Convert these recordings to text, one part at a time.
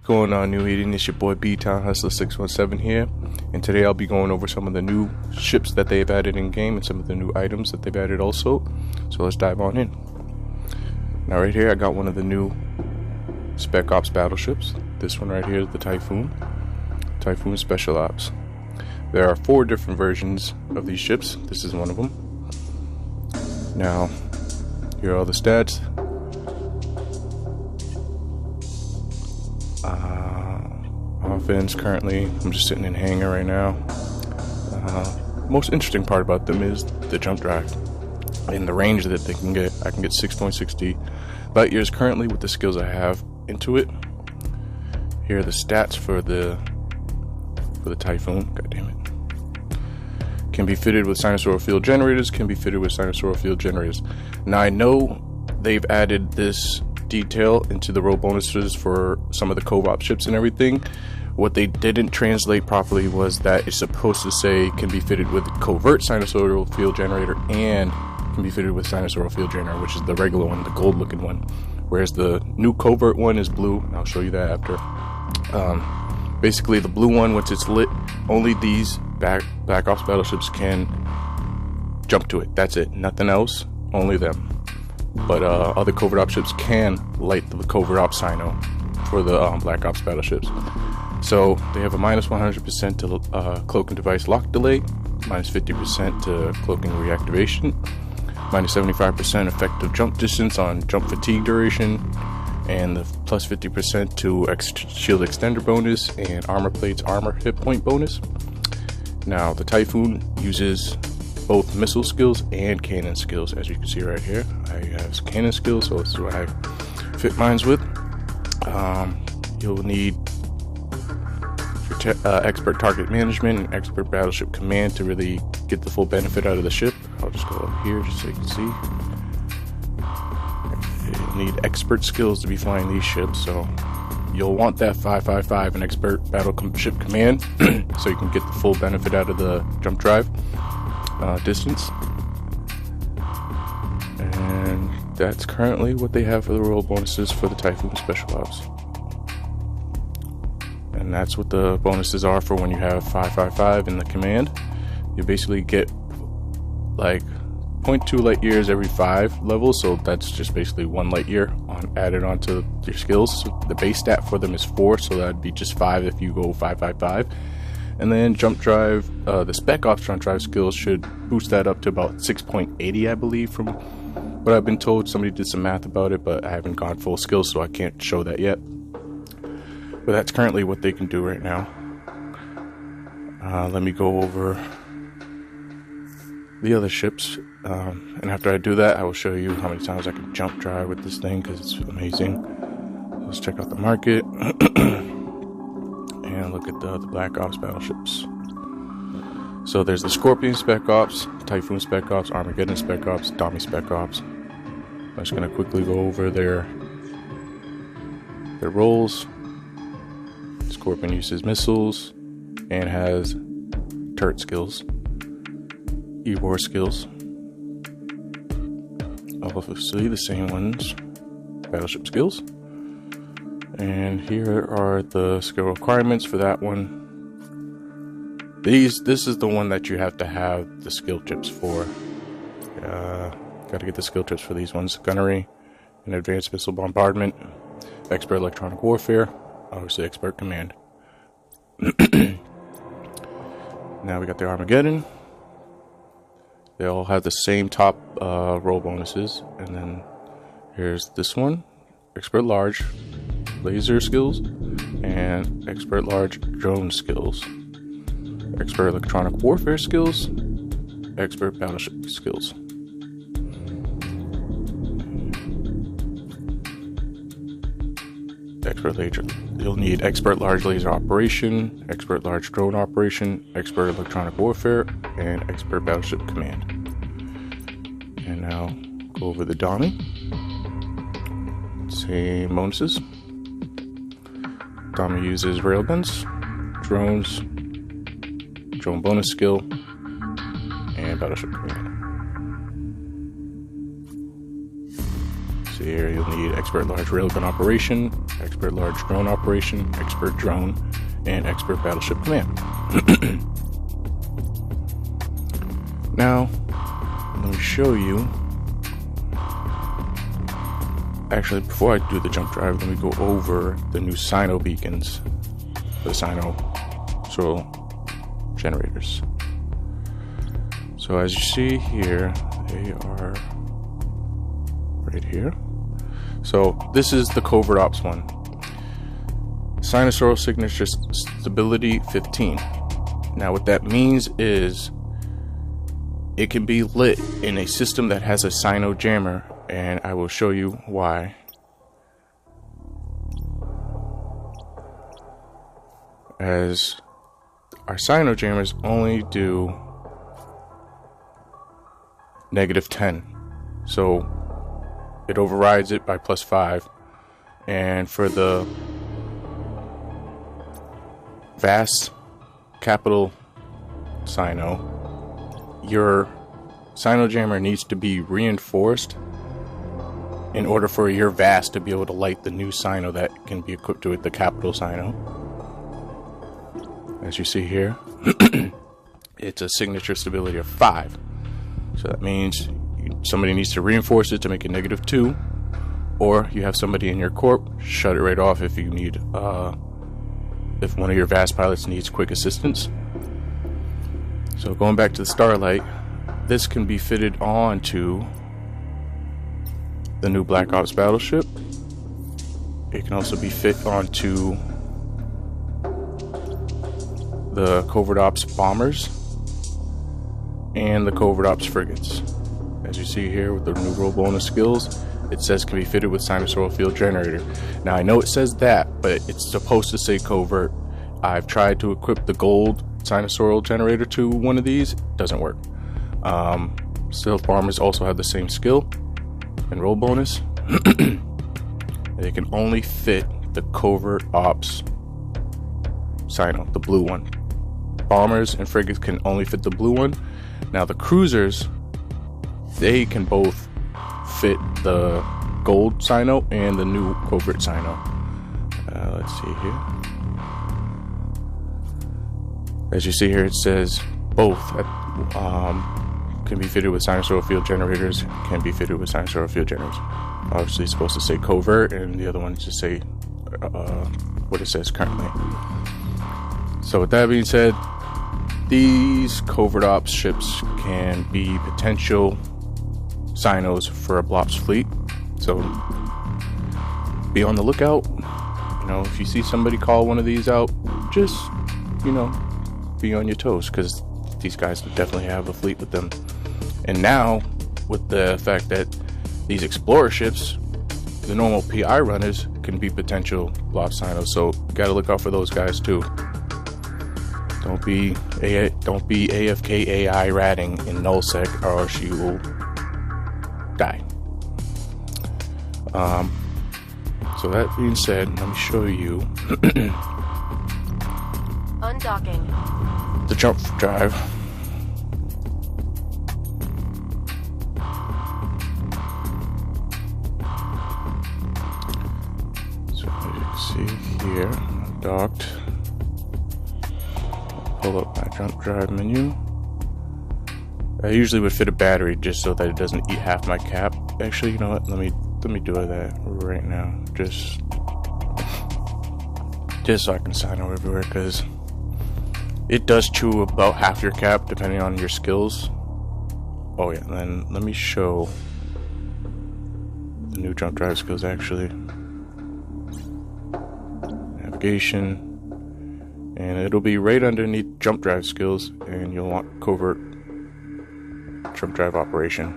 Going on, New Eden? It's your boy B Town Hustler 617 here, and today I'll be going over some of the new ships that they've added in game and some of the new items that they've added also. So let's dive on in. Now right here I got one of the new Spec Ops battleships. This one right here is the Typhoon Special Ops. There are 4 different versions of these ships. This is one of them. Now here are all the stats. Offense currently, I'm just sitting in hangar right now. Most interesting part about them is the jump drive and the range that they can get. I can get 6.60 light years currently with the skills I have into it. Here are the stats for the Typhoon. God damn it. Can be fitted with sinusoidal field generators. Now I know they've added this detail into the role bonuses for some of the co-op ships and everything. What they didn't translate properly was that it's supposed to say can be fitted with covert sinusoidal field generator and can be fitted with sinusoidal field generator, which is the regular one, the gold looking one, whereas the new covert one is blue, and I'll show you that after. Basically the blue one, once it's lit, only these Black Ops battleships can jump to it. That's it, nothing else, only them. But other covert ops ships can light the covert ops sino for the Black Ops battleships. So they have a minus 100% to cloak and device lock delay, minus 50% to cloaking reactivation, minus 75% effective jump distance on jump fatigue duration, and the plus 50% to shield extender bonus and armor plates armor hit point bonus. Now the Typhoon uses both missile skills and cannon skills, as you can see right here. I have cannon skills, so that's what I fit mines with. You'll need expert target management and expert battleship command to really get the full benefit out of the ship. I'll just go up here just so you can see. You'll need expert skills to be flying these ships, so you'll want that 555 and expert battleship command so you can get the full benefit out of the jump drive distance. And that's currently what they have for the role bonuses for the Typhoon Special Ops. And that's what the bonuses are for when you have 555 in the command. You basically get like 0.2 light years every 5 levels, so that's just basically 1 light year added onto your skills. So the base stat for them is 4, so that'd be just 5 if you go 555. And then jump drive, the Spec Ops jump drive skills should boost that up to about 6.80, I believe, from what I've been told. Somebody did some math about it, but I haven't gone full skills, so I can't show that yet. But that's currently what they can do right now. Let me go over the other ships, and after I do that, I will show you how many times I can jump drive with this thing, because it's amazing. Let's check out the market. And look at the Black Ops battleships. So there's the Scorpion Spec Ops, Typhoon Spec Ops, Armageddon Spec Ops, Dami Spec Ops. I'm just going to quickly go over their roles. Scorpion uses missiles and has turret skills, E-war skills. Obviously the same ones, battleship skills. And here are the skill requirements for that one. This is the one that you have to have the skill chips for. Got to get the skill chips for these ones: gunnery and advanced missile bombardment, expert electronic warfare, obviously expert command. Now we got the Armageddon. They all have the same top role bonuses, and then here's this one: expert large laser skills and expert large drone skills, expert electronic warfare skills, expert battleship skills. Expert laser, you'll need expert large laser operation, expert large drone operation, expert electronic warfare, and expert battleship command. And now go over the Dami. Same bonuses. Dami uses railguns, drones, drone bonus skill, and battleship command. See, here you'll need expert large railgun operation, expert large drone operation, expert drone, and expert battleship command. Now, let me show you. Actually, before I do the jump drive, let me go over the new Sino beacons, the Sino soil generators. So as you see here, they are right here. So this is the covert ops one. Sinusoidal signature stability 15. Now what that means is it can be lit in a system that has a Sino jammer, and I will show you why. As our Sino jammers only do -10, so it overrides it by +5. And for the vast capital Sino, your Sino jammer needs to be reinforced in order for your VAST to be able to light the new Sino that can be equipped with the capital Sino. As you see here, it's a signature stability of 5. So that means somebody needs to reinforce it to make it -2, or you have somebody in your corp shut it right off if you need, if one of your VAST pilots needs quick assistance. So going back to the Starlight, this can be fitted onto the new Black Ops battleship. It can also be fit onto the Covert Ops bombers and the Covert Ops frigates. As you see here with the new role bonus skills, it says can be fitted with sinusoidal field generator. Now I know it says that, but it's supposed to say covert. I've tried to equip the gold sinusoidal generator to one of these, it doesn't work. Stealth bombers also have the same skill and role bonus. They can only fit the Covert Ops Sino, the blue one. Bombers and frigates can only fit the blue one. Now the cruisers, they can both fit the gold Sino and the new covert Sino. Let's see here. As you see here, it says both can be fitted with sinusoidal field generators, can be fitted with sinusoidal field generators. Obviously it's supposed to say covert, and the other one just say what it says currently. So with that being said, these covert ops ships can be potential Sinos for a Blops fleet. So be on the lookout. You know, if you see somebody call one of these out, just, you know, be on your toes, because these guys definitely have a fleet with them. And now, with the fact that these explorer ships, the normal PI runners, can be potential Blops Sinos, so you gotta look out for those guys too. Don't be AFK AI ratting in nullsec, or else you will die. So that being said, let me show you undocking the jump drive. So as you can see here, I'm docked. Pull up my jump drive menu. I usually would fit a battery just so that it doesn't eat half my cap. Actually, you know what? Let me do that right now. Just so I can sign over everywhere, because it does chew about half your cap depending on your skills. Oh yeah, and then let me show the new jump drive skills actually. Navigation. And it'll be right underneath jump drive skills, and you'll want covert jump drive operation.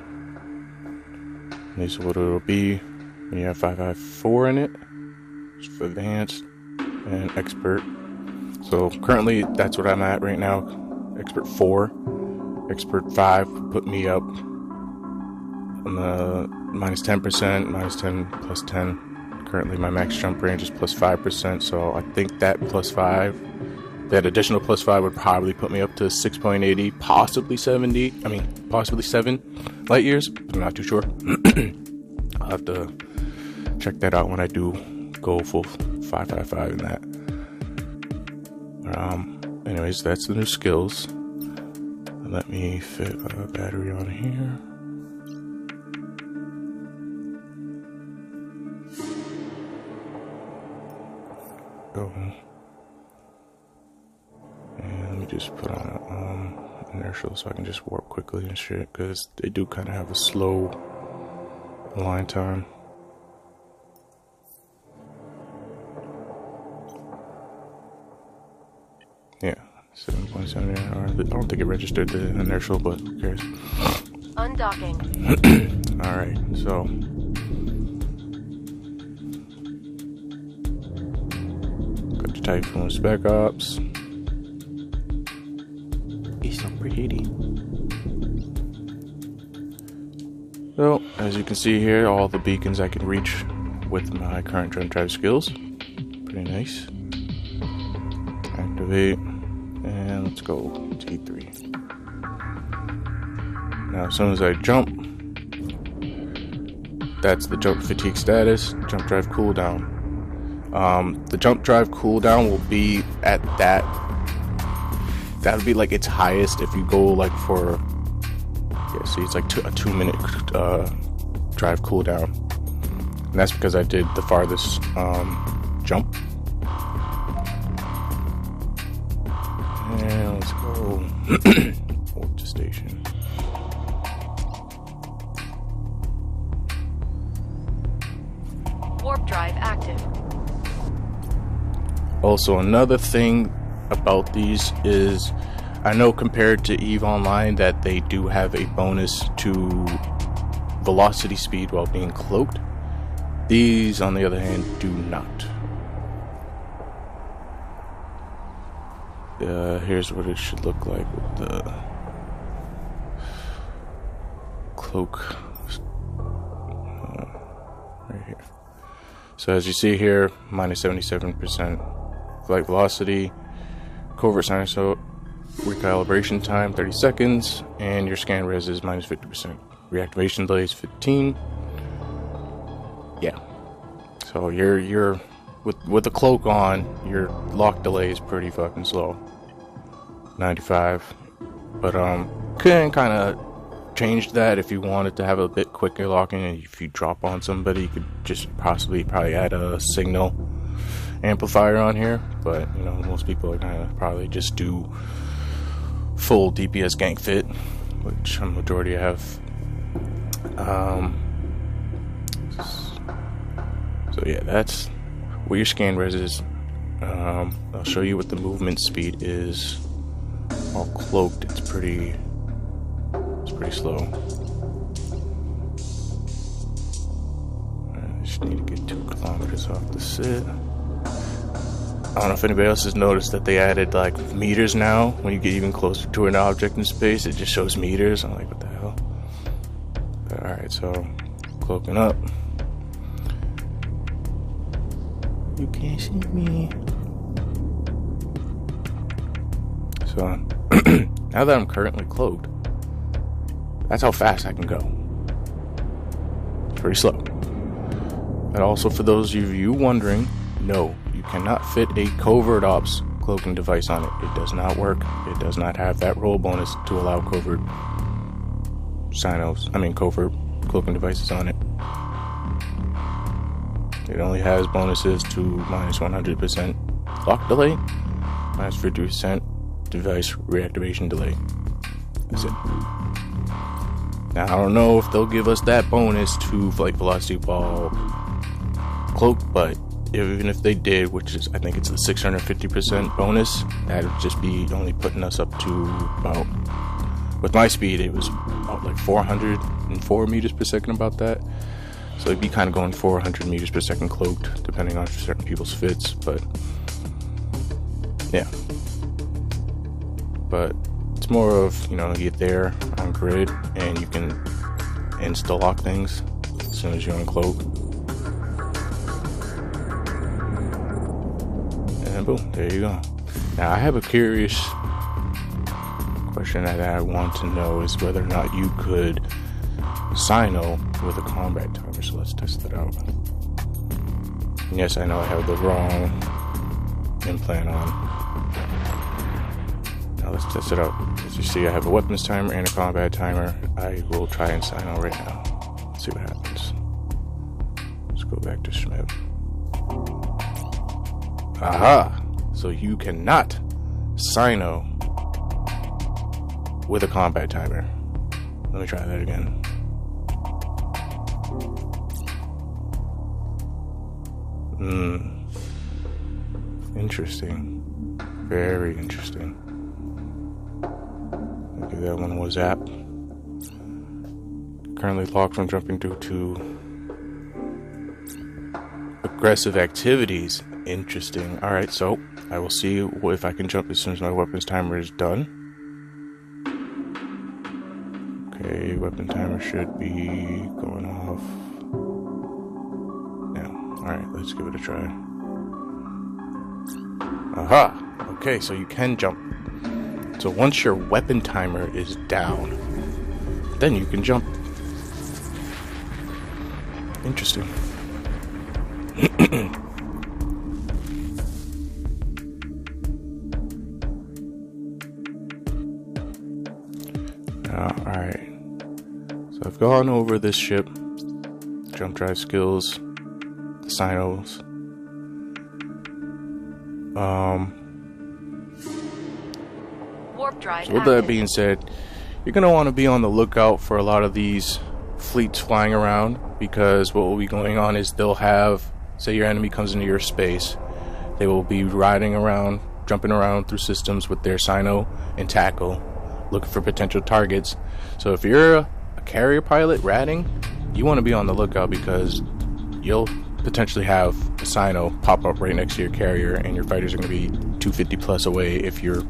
And this is what it'll be when you have 554 in it. It's for advanced and expert. So currently that's what I'm at right now. Expert 4. Expert 5 put me up on the minus 10%, minus 10 plus 10. Currently my max jump range is plus 5%, so I think that plus 5, that additional plus 5 would probably put me up to 6.80, possibly 70, possibly 7 light years. I'm not too sure. I'll have to check that out when I do go full 555 in that. Anyways, that's the new skills. Let me fit a battery on here. Go. And let me just put on inertial so I can just warp quickly and shit, because they do kind of have a slow line time. Yeah, 7.7. I don't think it registered the inertial, but who cares? Undocking. Alright, so got the Typhoon Spec Ops. He's so pretty. So, as you can see here, all the beacons I can reach with my current jump drive skills. Pretty nice. Activate. And let's go T3. Now, as soon as I jump, that's the jump fatigue status, jump drive cooldown. The jump drive cooldown will be at that'll be like its highest if you go like for, yeah, see, it's like a 2-minute drive cooldown. And that's because I did the farthest jump. And let's go warp to station. Warp drive active. Also, another thing about these is, I know compared to EVE Online that they do have a bonus to velocity speed while being cloaked. These, on the other hand, do not. Here's what it should look like with the cloak right here. So as you see here, minus 77% flight velocity, covert sinus recalibration time 30 seconds, and your scan res is minus 50%. Reactivation delay is 15. Yeah. So you're with the cloak on, your lock delay is pretty fucking slow. 95. But can kind of change that if you wanted to have a bit quicker locking, and if you drop on somebody, you could just probably add a signal amplifier on here. But you know, most people are gonna probably just do full DPS gank fit, which a majority have. So yeah, that's what your scan res is. I'll show you what the movement speed is. All cloaked, it's pretty slow. I just need to get 2 kilometers off the sit. I don't know if anybody else has noticed that they added like meters now. When you get even closer to an object in space, it just shows meters. I'm like, what the hell? Alright, so cloaking up. You can't see me. So now that I'm currently cloaked, that's how fast I can go. It's pretty slow. And also, for those of you wondering, no, you cannot fit a covert ops cloaking device on it. It does not work. It does not have that roll bonus to allow covert covert cloaking devices on it. It only has bonuses to minus 100% lock delay, minus 50% device reactivation delay. That's it. Now, I don't know if they'll give us that bonus to flight velocity while cloaked, but even if they did, which is, I think it's the 650% bonus, that would just be only putting us up to about, with my speed, it was about like 404 meters per second, about that. So it'd be kind of going 400 meters per second cloaked, depending on certain people's fits, but yeah. But it's more of, you know, you get there on grid and you can insta-lock things as soon as you're uncloak. And boom, there you go. Now I have a curious question that I want to know is whether or not you could Sino with a combat timer, so let's test that out. And yes, I know I have the wrong implant on. Now let's test it out. As you see, I have a weapons timer and a combat timer. I will try and sign out right now. Let's see what happens. Let's go back to Schmidt. Aha! So you cannot Sino with a combat timer. Let me try that again. Interesting. Very interesting. Okay, that one was zap. Currently locked from jumping due to aggressive activities. Interesting. Alright, so I will see if I can jump as soon as my weapons timer is done. Okay, weapon timer should be going off now. Alright, let's give it a try. Aha! Okay, so you can jump. So once your weapon timer is down, then you can jump. Interesting. Alright. So I've gone over this ship, jump drive skills, the Sinos. Warp drive So with that being said, you're going to want to be on the lookout for a lot of these fleets flying around, because what will be going on is they'll have, say your enemy comes into your space, they will be riding around, jumping around through systems with their Sino and tackle, looking for potential targets. So if you're a carrier pilot ratting, you want to be on the lookout, because you'll potentially have a Sino pop up right next to your carrier, and your fighters are going to be 250 plus away if you're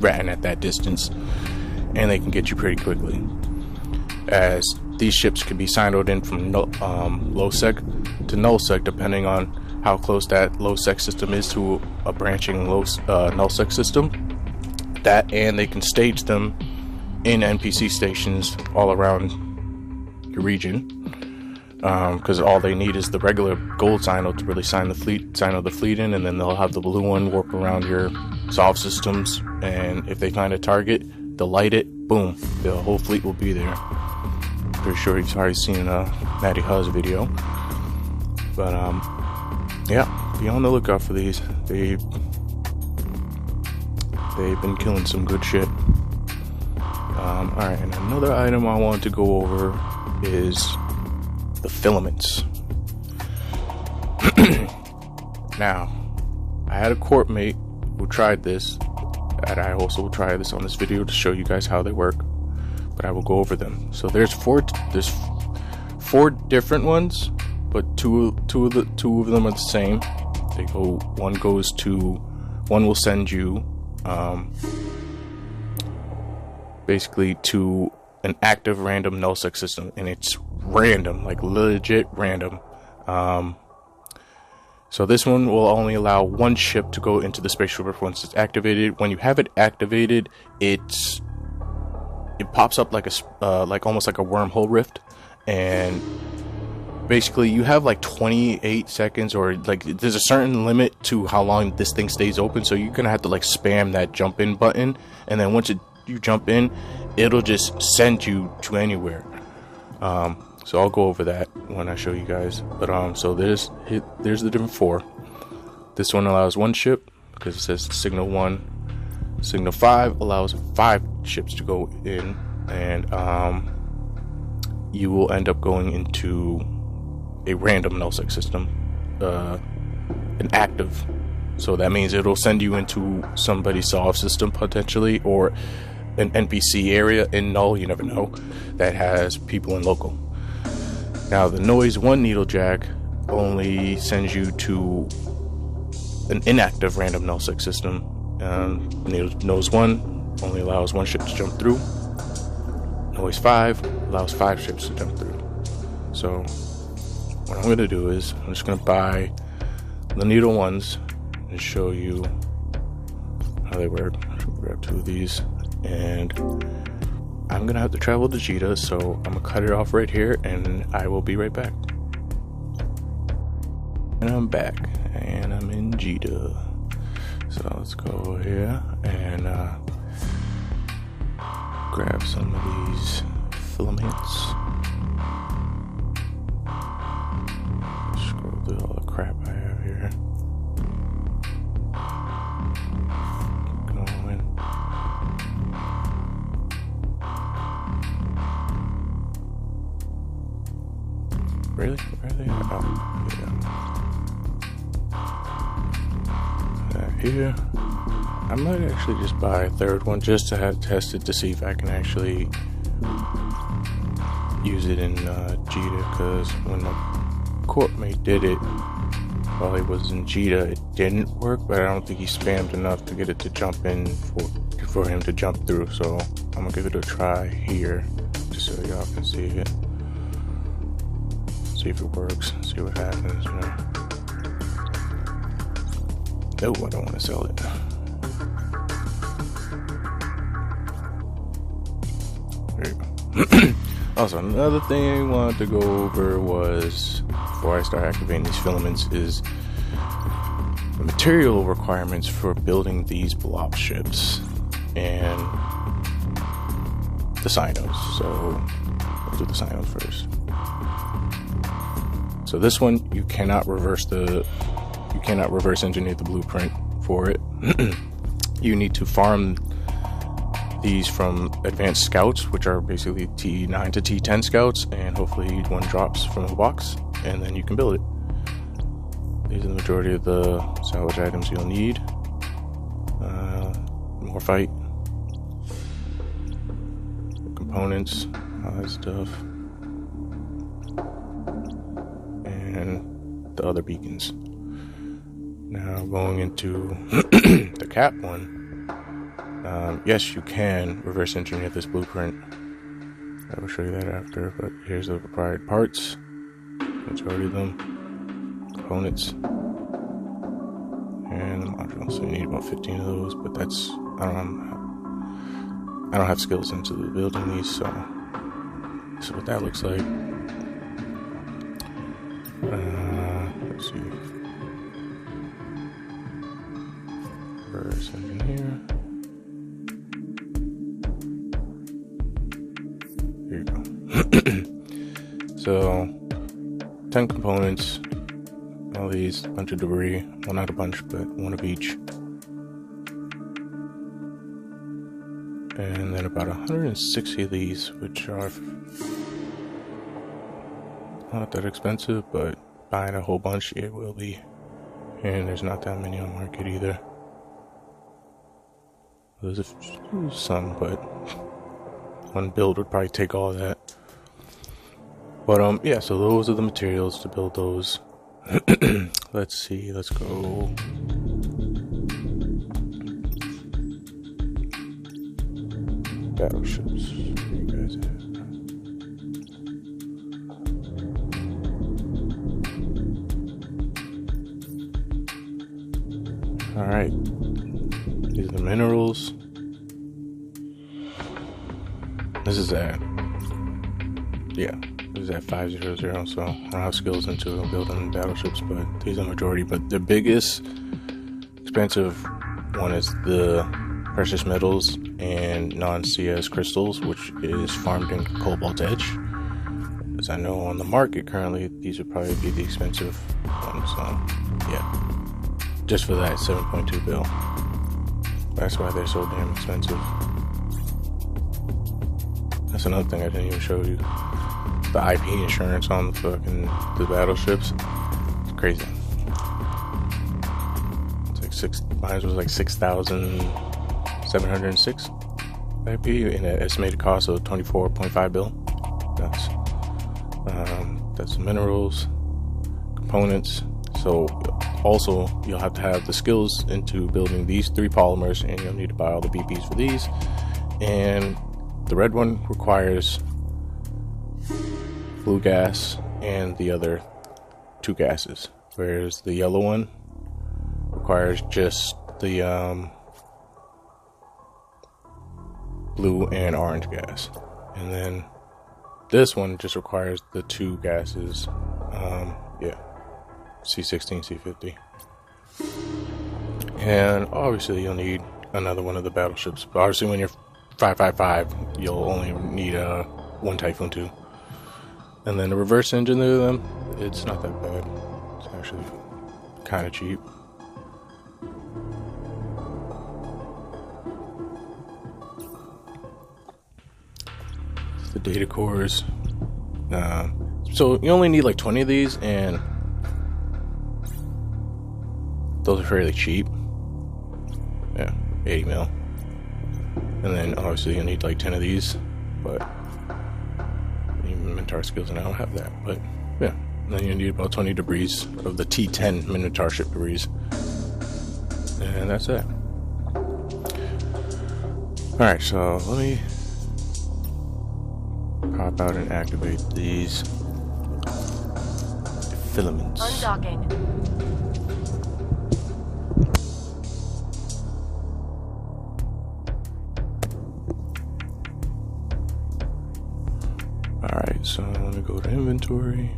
ratting at that distance, and they can get you pretty quickly, as these ships can be Sinoed in from low sec to null sec, depending on how close that low sec system is to a branching null sec system. That, and they can stage them in NPC stations all around your region, because all they need is the regular gold Sino to really Sino the fleet in, and then they'll have the blue one warp around your solve systems, and if they find a target, they'll light it, boom, the whole fleet will be there. Pretty sure you've already seen Matty Ha's video, but yeah, be on the lookout for these. They've been killing some good shit. Alright, and another item I want to go over is the filaments. Now, I had a court mate who tried this, and I also will try this on this video to show you guys how they work, but I will go over them. So there's four different ones, but two of them are the same. One will send you basically to an active random nullsec system, and it's random, like legit random. So this one will only allow one ship to go into the spaceship once it's activated. When you have it activated, it pops up like almost like a wormhole rift, and basically you have like 28 seconds, or like there's a certain limit to how long this thing stays open, so you're gonna have to like spam that jump in button, and then once you jump in, it'll just send you to anywhere. So I'll go over that when I show you guys, but so there's the different four. This one allows one ship because it says signal 1. Signal 5 allows 5 ships to go in, and you will end up going into a random nullsec system, an active. So that means it'll send you into somebody's solve system potentially, or an NPC area in null, you never know, that has people in local. Now the noise 1 needle jack only sends you to an inactive random nullsec system. Noise 1 only allows 1 ship to jump through. Noise 5 allows 5 ships to jump through. So what I'm going to do is I'm just going to buy the needle ones and show you how they work. I'm going to grab 2 of these, and I'm going to have to travel to Jita, so I'm going to cut it off right here, and I will be right back. And I'm back, and I'm in Jita. So let's go here and grab some of these filaments. Scroll through all the crap I have here. Going. Really? Where are they? Oh, yeah. Here. I might actually just buy a third one just to have tested to see if I can actually use it in Jita, because when the courtmate did it while he was in Jita, it didn't work, but I don't think he spammed enough to get it to jump in for him to jump through. So I'm gonna give it a try here just so y'all can see it. See if it works, see what happens, you know. No, I don't want to sell it. There you go. Also, another thing I wanted to go over was, before I start activating these filaments, is the material requirements for building these blob ships and the Sinos. So, let's do the Sinos first. So this one, you cannot reverse engineer the blueprint for it. You need to farm these from advanced scouts, which are basically T9 to T10 scouts, and hopefully one drops from the box, and then you can build it. These are the majority of the salvage items you'll need. More fight, components, all that stuff. And the other beacons. Now going into the cap one, yes, you can reverse engineer this blueprint. I will show you that after, but here's the required parts, majority of them, components, and the modules. So you need about 15 of those, but that's, I don't have skills into building these, so this is what that looks like. Let's see. Reverse engineer. Here you go. So, 10 components. All these, bunch of debris. Well, not a bunch, but one of each. And then about 160 of these, which are not that expensive, but buying a whole bunch, it will be. And there's not that many on the market either. There's some, but one build would probably take all that. But yeah, so those are the materials to build those. Let's see, let's go. Battleships. Where you guys at? Alright, these are the minerals. This is at 500, so I don't have skills into building battleships, but these are the majority. But the biggest expensive one is the precious metals and non-CS crystals, which is farmed in Cobalt Edge. As I know on the market currently, these would probably be the expensive ones, so yeah. Just for that 7.2 bill. That's why they're so damn expensive. That's another thing I didn't even show you. The IP insurance on the battleships. It's crazy. It's like mine was like 6,706 IP and an estimated cost of 24.5 bill. That's the minerals, components. So also you'll have to have the skills into building these 3 polymers, and you'll need to buy all the BPs for these. And the red one requires blue gas and the other 2 gases, whereas the yellow one requires just the blue and orange gas, and then this one just requires the 2 gases. Yeah, C-16, C-50. And obviously you'll need another one of the battleships. But obviously when you're 555, you'll only need one Typhoon 2. And then the reverse engine of them, it's not that bad. It's actually kind of cheap. It's the data cores. So you only need like 20 of these, and those are fairly cheap. Yeah, 80 mil. And then obviously you need like 10 of these, but even Minotaur skills, and I don't have that. But yeah, and then you need about 20 debris of the T10 Minotaur ship debris, and that's it. All right, so let me pop out and activate these filaments. Undocking. Alright, so let me go to inventory.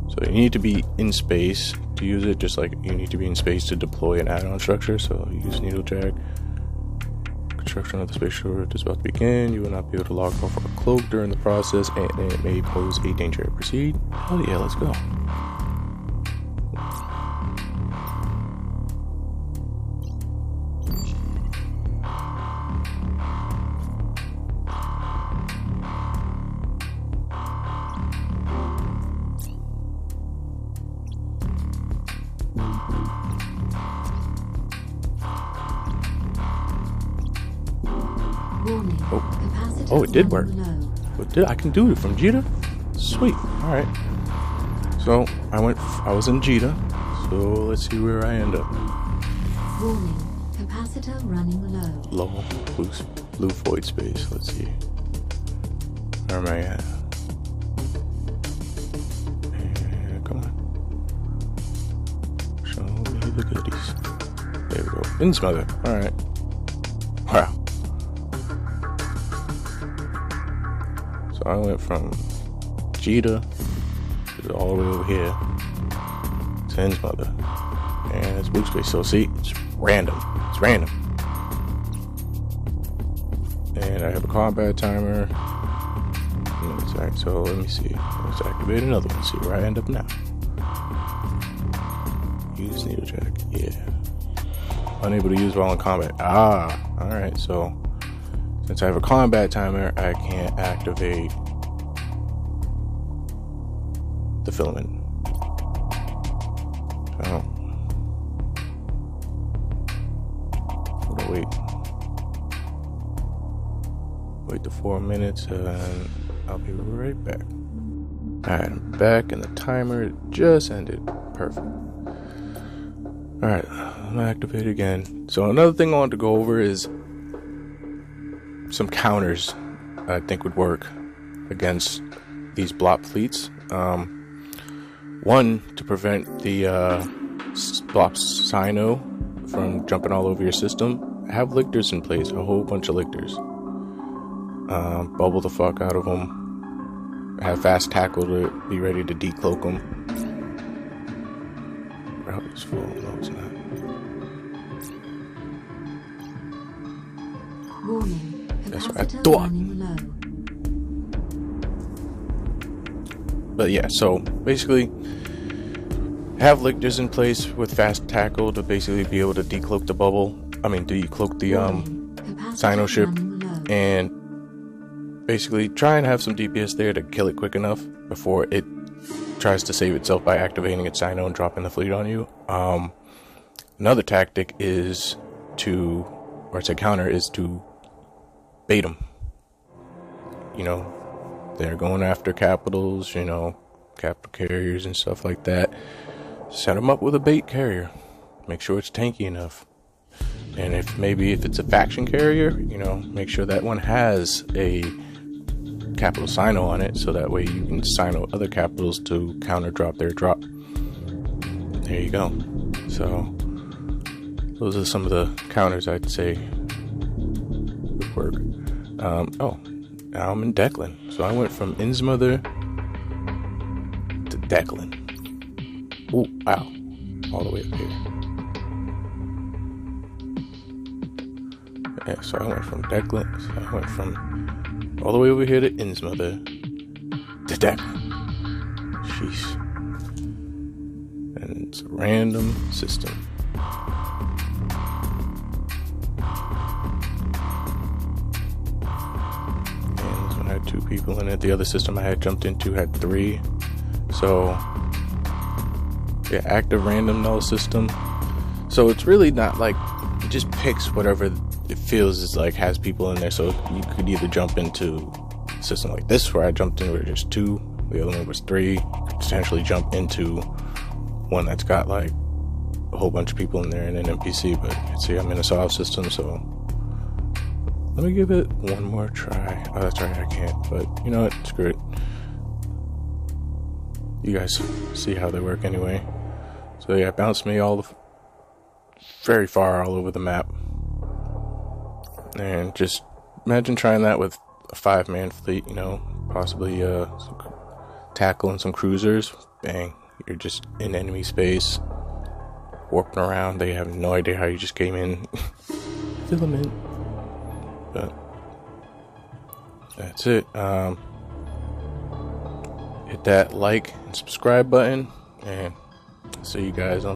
So you need to be in space to use it, just like you need to be in space to deploy an add-on structure. So use needlejack. Construction of the space short is about to begin. You will not be able to log off or cloak during the process, and it may pose a danger. Proceed. Oh yeah, let's go. Oh, it did work. I can do it from Jita? Sweet. Alright. So, I was in Jita. So, let's see where I end up. Warning. Capacitor running low. Low. Blue void space. Let's see. Where am I at? Come on. Show me the goodies. There we go. Insmother. Alright. Wow. So I went from Jita to all the way over here to Insmother. And it's blue space. So see, it's random. It's random. And I have a combat timer. Alright, so let me see. Let's activate another one. See where I end up now. Use needlejack. Yeah. Unable to use while in combat. Ah, alright, so since I have a combat timer, I can't activate the filament. Oh. I'm gonna wait the 4 minutes and I'll be right back. Alright, I'm back and the timer just ended. Perfect. Alright, I'm gonna activate again. So another thing I want to go over is some counters I think would work against these blop fleets. One, to prevent the blop Sino from jumping all over your system, have lictors in place, a whole bunch of lictors. Bubble the fuck out of them. Have fast tackle to be ready to decloak them. Route is full. No, it's not. Warning. That's what I Capacitor thought. running low. But yeah, so basically, have lictors in place with fast tackle to basically be able to decloak the bubble. Decloak the Sino ship, and basically try and have some DPS there to kill it quick enough before it tries to save itself by activating its Sino and dropping the fleet on you. Another tactic is to counter is to bait them. You know, they're going after capitals, you know, capital carriers and stuff like that. Set them up with a bait carrier. Make sure it's tanky enough. And if it's a faction carrier, you know, make sure that one has a capital Sino on it, so that way you can Sino other capitals to counter drop their drop. There you go. So those are some of the counters I'd say would work. Now I'm in Declan. So I went from Insmother Declan. Ooh, wow. All the way up here. Yeah, so I went from Declan. So I went from all the way over here to Innsmother to Declan. Sheesh. And it's a random system. And this one had 2 people in it. The other system I had jumped into had 3. So, yeah, active random null system. So it's really not like, it just picks whatever it feels is like has people in there. So you could either jump into a system like this where I jumped in where there's 2, the other one was 3. You could potentially jump into one that's got like a whole bunch of people in there and an NPC, but you can see I'm in a solve system, so let me give it one more try. Oh, that's right, I can't, but you know what, screw it. You guys see how they work anyway. So yeah, it bounced me very far all over the map. And just imagine trying that with a 5-man fleet, you know, possibly some tackle and some cruisers. Bang, you're just in enemy space, warping around. They have no idea how you just came in. Fill them in. But that's it. Hit that like and subscribe button, and see you guys on